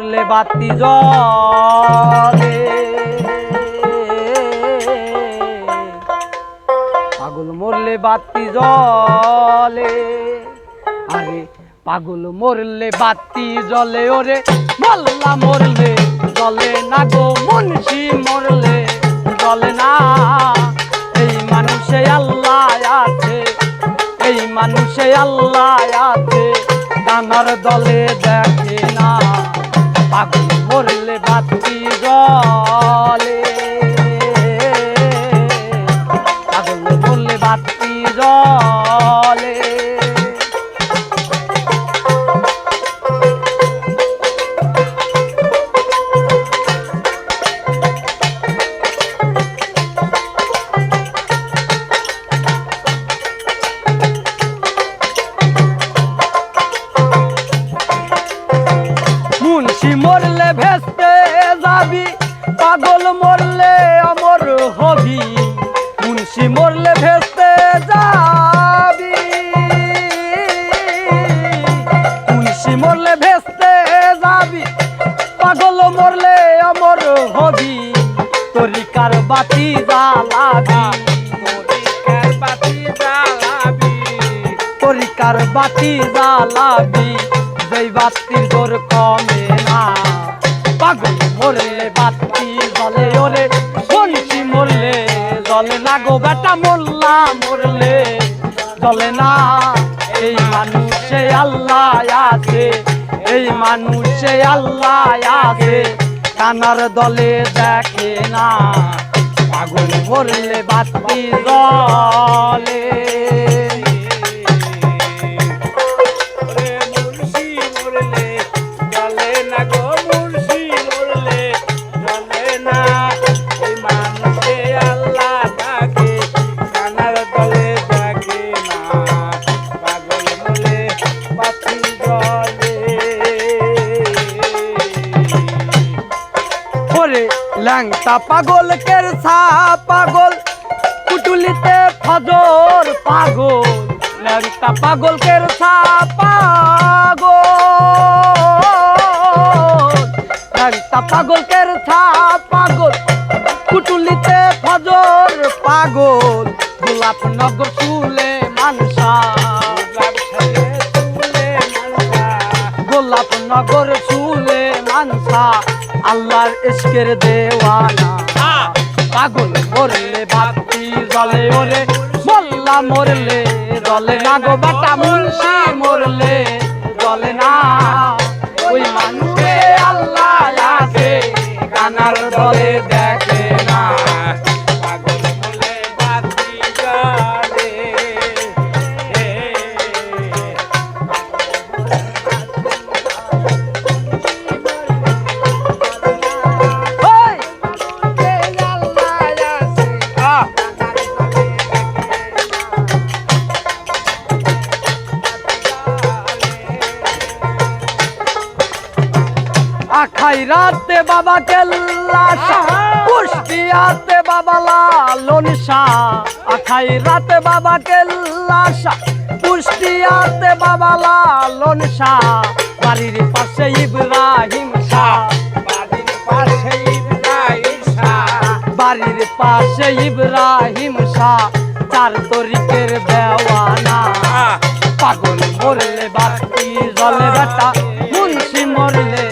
মরলে বাতি জ্বলে, পাগল মরলে বাতি জ্বলে। আরে পাগল মরলে বাতি জ্বলে, ওরে মোল্লা মরলে জ্বলে না গো, মুন্সি মরলে জ্বলে না। এই মানুষে আল্লাহ আছে, এই মানুষে আল্লাহ আছে, কানার দলে দেখে না। পাগল মরলে বাতি জ্বলে, পাগল মরলে বাতি জ্বলে। মুন্সি মরলে ভেস্তে যাবি, পাগল মরলে অমর হবি। মুন্সি মরলে ভেস্তে যাবি, মুন্সি মরলে ভেস্তে যাবি, পাগল মরলে অমর হবি। তরিকার বাতি জ্বালাবি, তরিকার বাতি জ্বালাবি, তরিকার বাতি জ্বালাবি, যেই বাতির জোর কমে না। পাগল মরলে বাতি জ্বলে, ওরে মুন্সি মরলে জ্বলে না গো, বেটা মোল্লা মরলে জ্বলে না। এই মানুষে আল্লাহ আছে, এই মানুষে আল্লাহ আছে, কানার দলে দেখে না। পাগল মরলে বাতি জ্বলে, ল্যাংটা পাগল কেরসা পাগল, পুটুলিতে ফজর পাগল। ল্যাংটা পাগল কেরসা পাগল, ল্যাংটা পাগল কেরসা পাগল, পুটুলিতে ফজর পাগল। গোলাপনগর চুলে মানসা, গোলাপনগর চুলে মানসা, আল্লাহর ইশকের দেওয়ানা। পাগল মরলে বাতি জ্বলে, ওরে মোল্লা মরলে জ্বলে না গো, বেটা মুন্সি মরলে জ্বলে না। ওই মানুষে আল্লাহ আছে, কানার দলে দেখে না। পাগল মরলে বাতি জ্বলে, খাইরাতে বাবা কেল্লা শাহ, কুষ্টিয়াতে বাবা লালন শাহ। খাইরাতে বাবা কেল্লা শাহ, কুষ্টিয়াতে বাবা লালন শাহ। বাড়ির পাশে ইব্রাহিম শাহ, বাড়ির পাশে ইব্রাহিম শাহ, বাড়ির পাশে ইব্রাহিম শাহ, চার তরিকের দেওয়ানা। পাগল মরলে বাতি জ্বলে, বেটা মুন্সি মরলে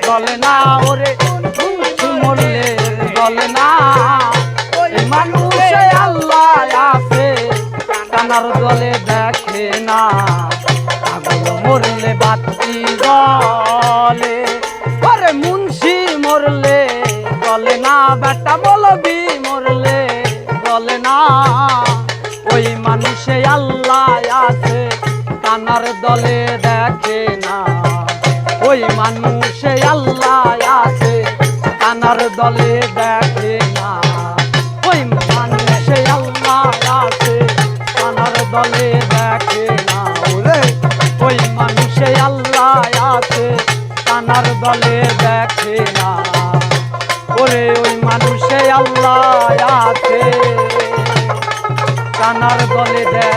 জ্বলে না, ওরে মুন্সি মরলে জ্বলে না। এই মানুষে আল্লাহ আছে, কানার দলে দেখে না। পাগল মরলে বাতি জ্বলে, ওরে মুন্সি মরলে জ্বলে না, বেটা মৌলবি মরলে জ্বলে না। ওই মানুষে আল্লাহ আছে, কানার দলে দেখে না। ওই মানুষে আল্লাহ আছে, কানার দলে দেখে না। ওই মানুষে আল্লাহ আছে, কানার দলে দেখে না। ওরে ওই মানুষে আল্লাহ আছে, কানার দলে দেখে না। ওরে ওই মানুষে আল্লাহ আছে, কানার দলে দেখে